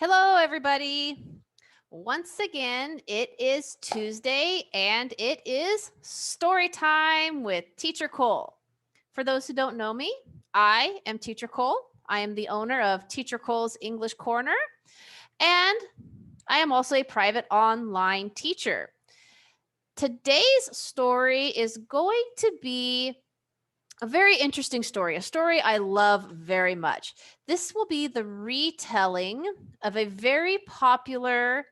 Hello, everybody. Once again, it is Tuesday and it is story time with Teacher Cole. For those who don't know me, I am Teacher Cole. I am the owner of Teacher Cole's English Corner, and I am also a private online teacher. Today's story is going to be a very interesting story, a story I love very much. This will be the retelling of a very popular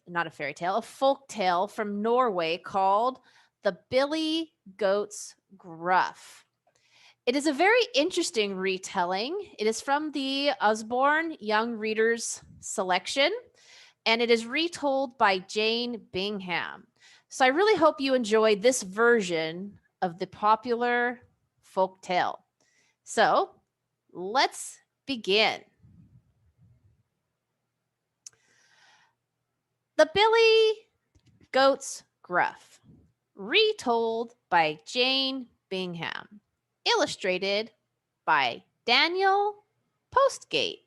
not a fairy tale, a folk tale from Norway called The Billy Goats Gruff. It is a very interesting retelling. It is from the Usborne Young Readers selection, and it is retold by Jan Bingham. So I really hope you enjoy this version of the popular folk tale. So let's begin. The Billy Goats Gruff, retold by Jan Bingham, illustrated by Daniel Postgate.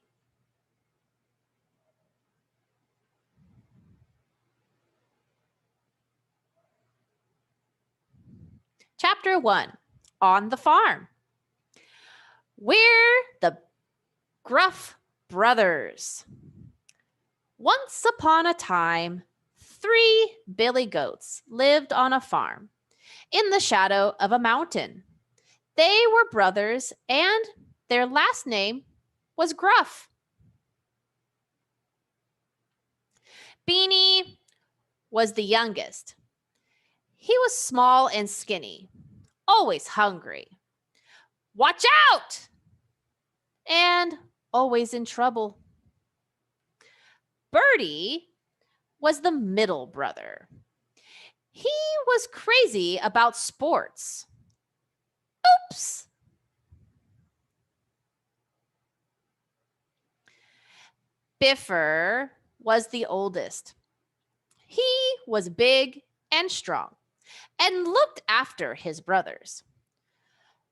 Chapter 1, On the Farm. We're the Gruff Brothers. Once upon a time, 3 billy goats lived on a farm in the shadow of a mountain. They were brothers, and their last name was Gruff. Beanie was the youngest. He was small and skinny, always hungry. Watch out! And always in trouble. Birdie was the middle brother. He was crazy about sports. Oops! Biffer was the oldest. He was big and strong and looked after his brothers.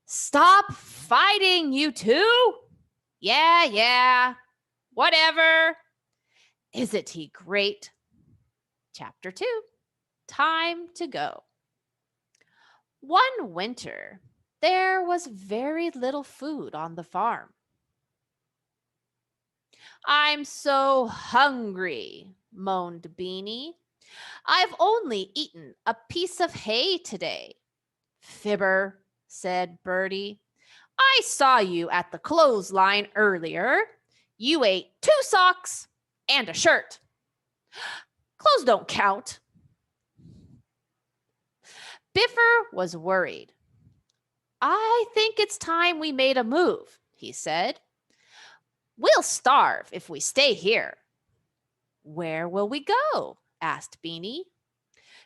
Stop fighting, you two! Yeah, whatever. Isn't he great? Chapter 2, Time to Go. One winter, there was very little food on the farm. I'm so hungry, moaned Beanie. I've only eaten a piece of hay today. Fibber, said Birdie. I saw you at the clothesline earlier. You ate 2 socks and a shirt. Clothes don't count. Biffer was worried. I think it's time we made a move, he said. We'll starve if we stay here. Where will we go? Asked Beanie.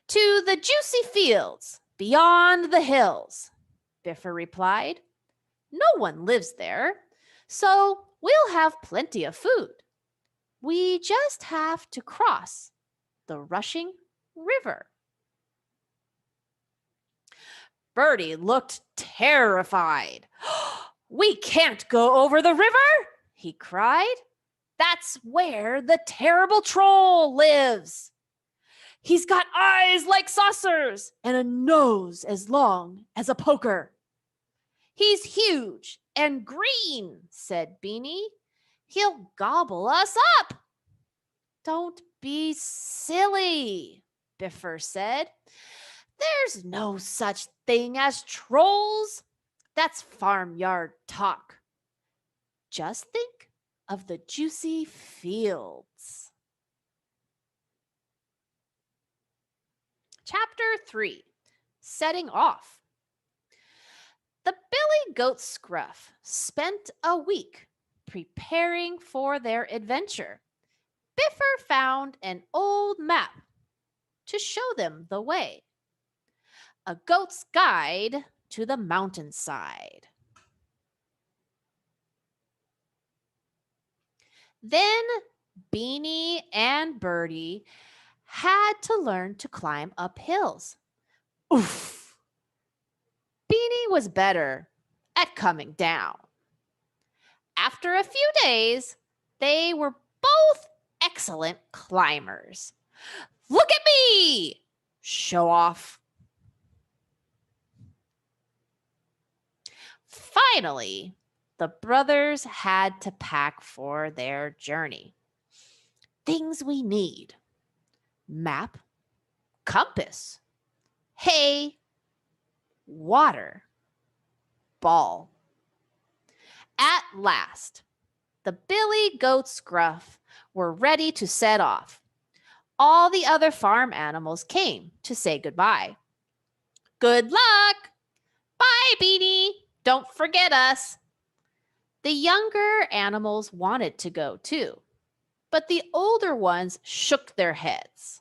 To the juicy fields beyond the hills, Biffer replied. No one lives there, so we'll have plenty of food. We just have to cross the rushing river. Birdie looked terrified. We can't go over the river, he cried. That's where the terrible troll lives. He's got eyes like saucers and a nose as long as a poker. He's huge and green, said Beanie. He'll gobble us up. Don't be silly, Biffer said. There's no such thing as trolls. That's farmyard talk. Just think of the juicy fields. Chapter 3, Setting Off. The Billy Goats Gruff spent a week preparing for their adventure. Biffer found an old map to show them the way. A goat's guide to the mountainside. Then Beanie and Birdie had to learn to climb up hills. Oof! Beanie was better at coming down. After a few days, They were both excellent climbers. Look at me! Show off. Finally, the brothers had to pack for their journey. Things we need: map, compass, hay, water, ball. At last, the Billy Goats Gruff were ready to set off. All the other farm animals came to say goodbye. Good luck! Bye, Beanie! Don't forget us! The younger animals wanted to go too, but the older ones shook their heads.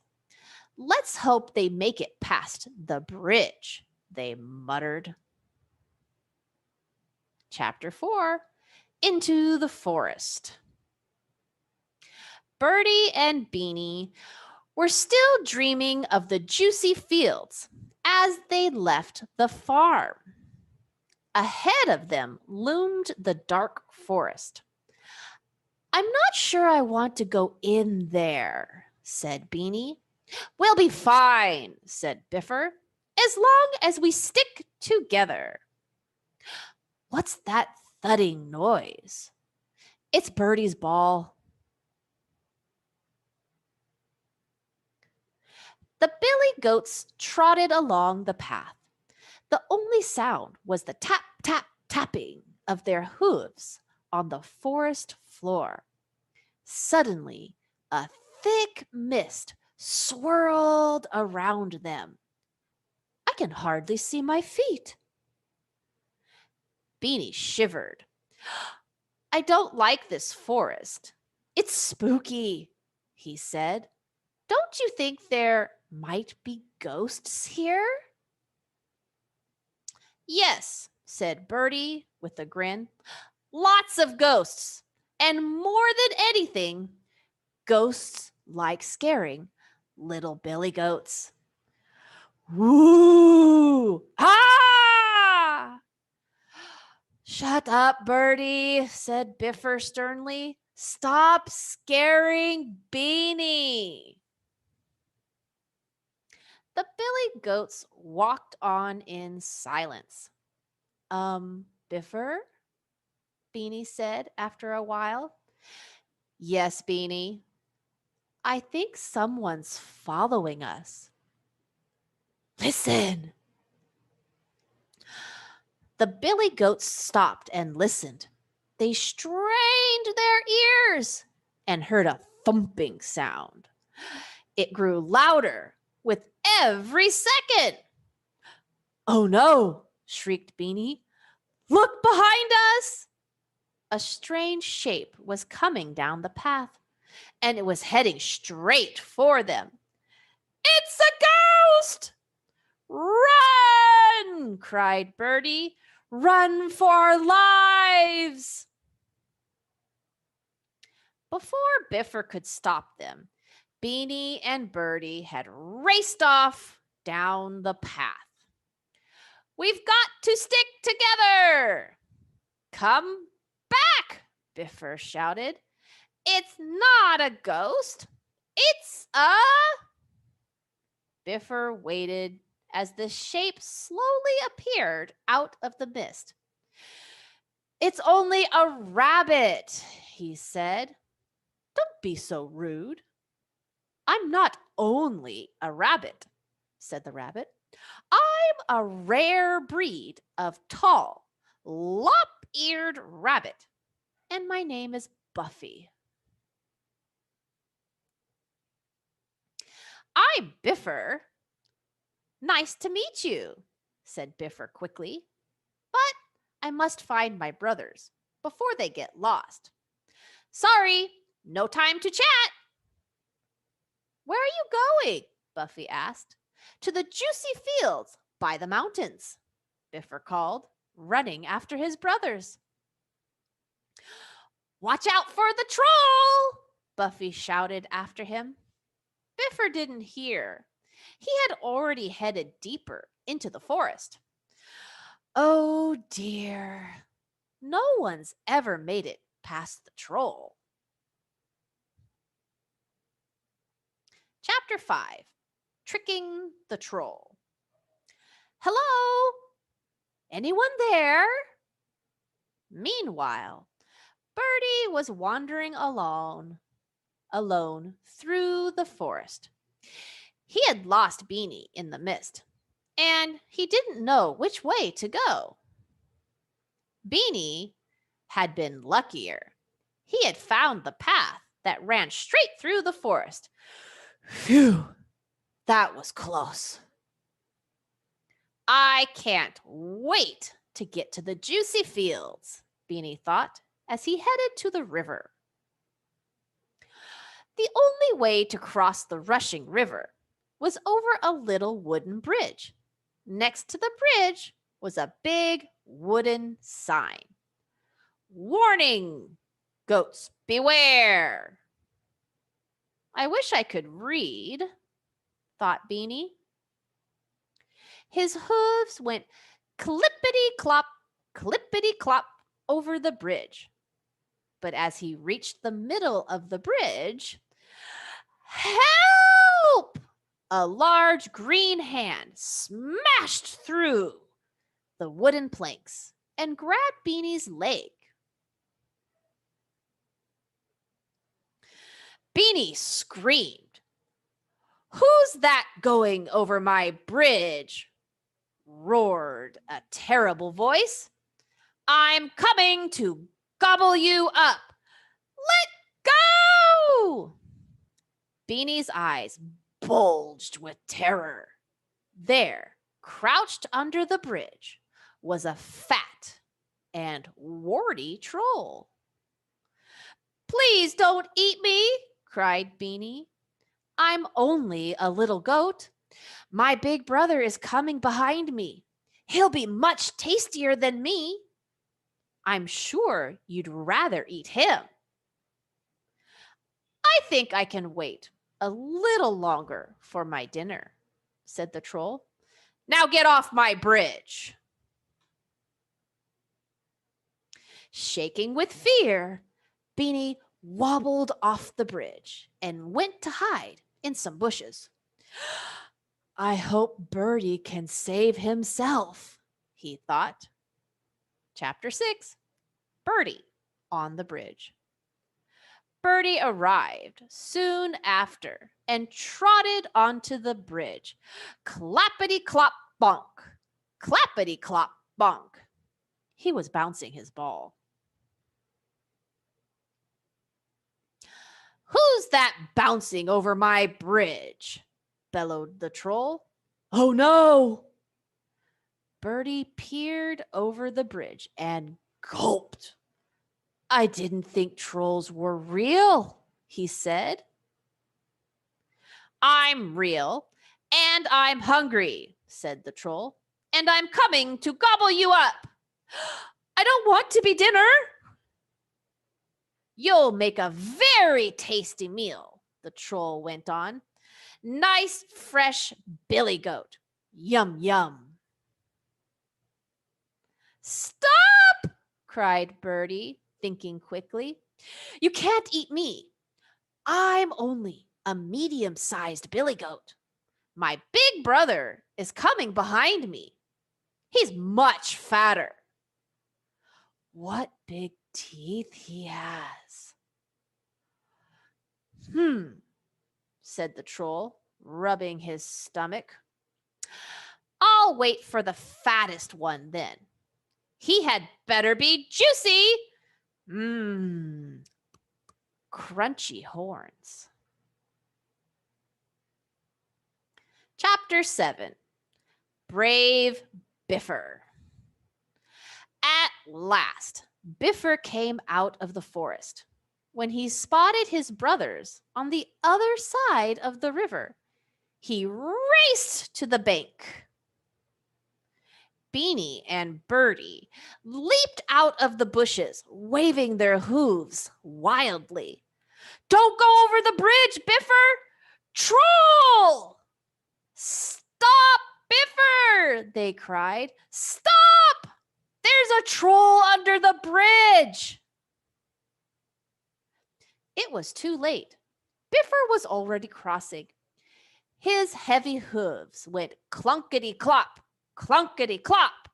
Let's hope they make it past the bridge, they muttered. Chapter 4, Into the Forest. Birdie and Beanie were still dreaming of the juicy fields as they left the farm. Ahead of them loomed the dark forest. I'm not sure I want to go in there, said Beanie. We'll be fine, said Biffer, as long as we stick together. What's that thudding noise? It's Birdie's ball. The Billy Goats trotted along the path. The only sound was the tap, tap, tapping of their hooves on the forest floor. Suddenly, a thick mist swirled around them. I can hardly see my feet. Beanie shivered. I don't like this forest. It's spooky, he said. Don't you think there might be ghosts here? Yes, said Birdie with a grin. Lots of ghosts. And more than anything, ghosts like scaring little Billy Goats. Woo! Ah! Shut up, Birdie, said Biffer sternly. Stop scaring Beanie. The Billy Goats walked on in silence. Biffer? Beanie said after a while. Yes, Beanie. I think someone's following us. Listen. The Billy Goats stopped and listened. They strained their ears and heard a thumping sound. It grew louder with every second. Oh no, shrieked Beanie. Look behind us! A strange shape was coming down the path, and it was heading straight for them. It's a ghost! Run! Cried Birdie. Run for our lives! Before Biffer could stop them, Beanie and Birdie had raced off down the path. We've got to stick together! Come back, Biffer shouted. It's not a ghost. It's a... Biffer waited as the shape slowly appeared out of the mist. It's only a rabbit, he said. Don't be so rude. I'm not only a rabbit, said the rabbit. I'm a rare breed of tall, lop-eared rabbit, and my name is Buffy. I'm Biffer. Nice to meet you, said Biffer quickly. But I must find my brothers before they get lost. Sorry, no time to chat. Where are you going? Buffy asked. To the juicy fields by the mountains, Biffer called, running after his brothers. Watch out for the troll, Buffy shouted after him. Biffer didn't hear. He had already headed deeper into the forest. Oh dear, no one's ever made it past the troll. Chapter 5, Tricking the Troll. Hello? Anyone there? Meanwhile, Birdie was wandering alone through the forest. He had lost Beanie in the mist, and he didn't know which way to go. Beanie had been luckier. He had found the path that ran straight through the forest. Phew, that was close. I can't wait to get to the juicy fields, Beanie thought as he headed to the river. The only way to cross the rushing river was over a little wooden bridge. Next to the bridge was a big wooden sign. Warning, goats beware. I wish I could read, thought Beanie. His hooves went clippity-clop over the bridge. But as he reached the middle of the bridge, help! A large green hand smashed through the wooden planks and grabbed Beanie's leg. Beanie screamed. Who's that going over my bridge? Roared a terrible voice. I'm coming to gobble you up. Let go! Beanie's eyes bulged with terror. There, crouched under the bridge, was a fat and warty troll. Please don't eat me, cried Beanie. I'm only a little goat. My big brother is coming behind me. He'll be much tastier than me. I'm sure you'd rather eat him. I think I can wait a little longer for my dinner, said the troll. Now get off my bridge. Shaking with fear, Beanie wobbled off the bridge and went to hide in some bushes. I hope Birdie can save himself, he thought. Chapter 6, Birdie on the bridge. Birdie arrived soon after and trotted onto the bridge. Clappity-clop bonk, clappity-clop bonk. He was bouncing his ball. Who's that bouncing over my bridge? Bellowed the troll. Oh no! Birdie peered over the bridge and gulped. I didn't think trolls were real, he said. I'm real, and I'm hungry, said the troll, and I'm coming to gobble you up. I don't want to be dinner. You'll make a very tasty meal, the troll went on. Nice, fresh billy goat. Yum, yum. Stop! Cried Birdie, thinking quickly. You can't eat me. I'm only a medium-sized billy goat. My big brother is coming behind me. He's much fatter. What big teeth he has. Said the troll, rubbing his stomach. I'll wait for the fattest one then. He had better be juicy. Crunchy horns. Chapter 7, Brave Biffer. At last, Biffer came out of the forest. When he spotted his brothers on the other side of the river, he raced to the bank. Beanie and Birdie leaped out of the bushes, waving their hooves wildly. Don't go over the bridge, Biffer! Troll! Stop, Biffer! They cried. Stop! There's a troll under the bridge! It was too late. Biffer was already crossing. His heavy hooves went clunkety-clop, clunkety-clop,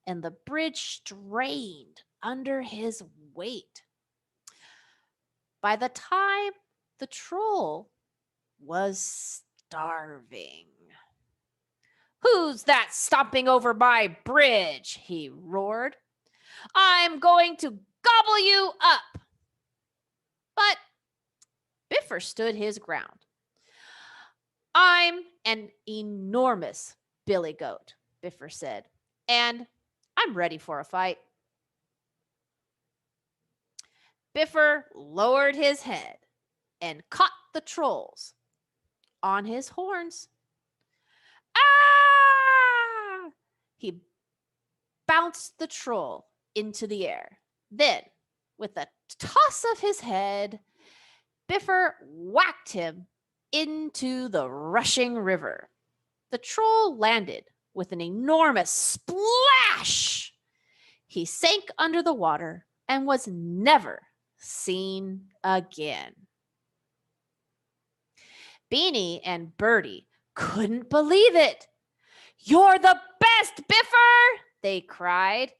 and the bridge strained under his weight. By the time the troll was starving. "Who's that stomping over my bridge?" he roared. "I'm going to gobble you up." But Biffer stood his ground. "I'm an enormous billy goat," Biffer said, "and I'm ready for a fight." Biffer lowered his head and caught the trolls on his horns. Ah! He bounced the troll into the air. Then, with a toss of his head, Biffer whacked him into the rushing river. The troll landed with an enormous splash. He sank under the water and was never seen again. Beanie and Bertie couldn't believe it. "You're the best, Biffer!" they cried.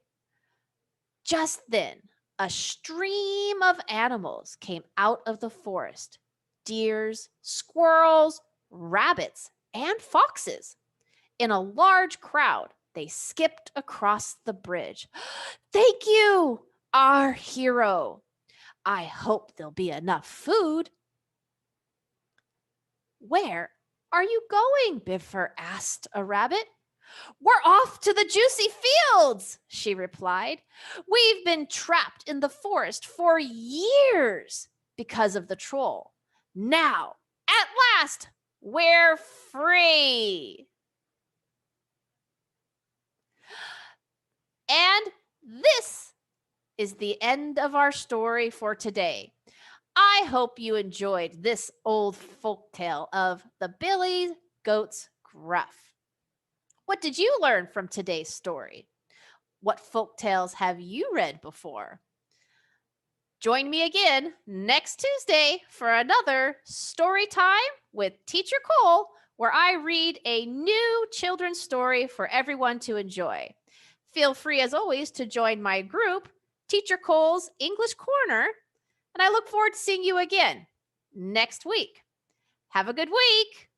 Just then, a stream of animals came out of the forest. Deers, squirrels, rabbits, and foxes. In a large crowd, they skipped across the bridge. "Thank you, our hero. I hope there'll be enough food." "Where are you going?" Biffer asked a rabbit. "We're off to the juicy fields," she replied. "We've been trapped in the forest for years because of the troll. Now, at last, we're free." And this is the end of our story for today. I hope you enjoyed this old folktale of the Billy Goats Gruff. What did you learn from today's story? What folktales have you read before? Join me again next Tuesday for another story time with Teacher Cole, where I read a new children's story for everyone to enjoy. Feel free, as always, to join my group, Teacher Cole's English Corner, and I look forward to seeing you again next week. Have a good week.